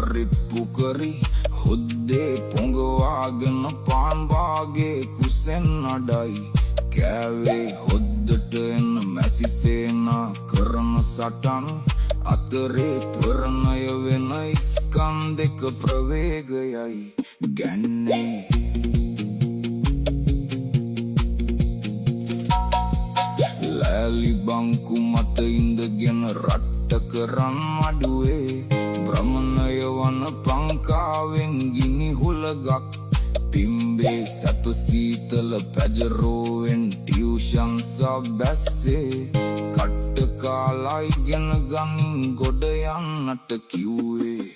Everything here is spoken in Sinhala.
පරිප්පු කරි හොද්දේ පොඟවාගෙන පාන් වාගේ කුසෙන් අඩයි කෑවේ හොද්දට එන්න මැසිසේනා කරන සටන් අතරේ ත්වරණය වෙන ස්කන්ධක ප්‍රවේගයයි ගැන්නේ ලෑලි බංකු මත ඉඳගෙන රට්ට කරන් අඩුවේ භ්‍රමණය වන පංකාවෙන් ගිනි හුලගක් පිම්බේ සැප සීතල පැජරෝවෙන් ටියුෂන් සබැස්සේ කට්ට කාලා ඉගෙන ගනින් ගොඩ යන්නට කිව්වේ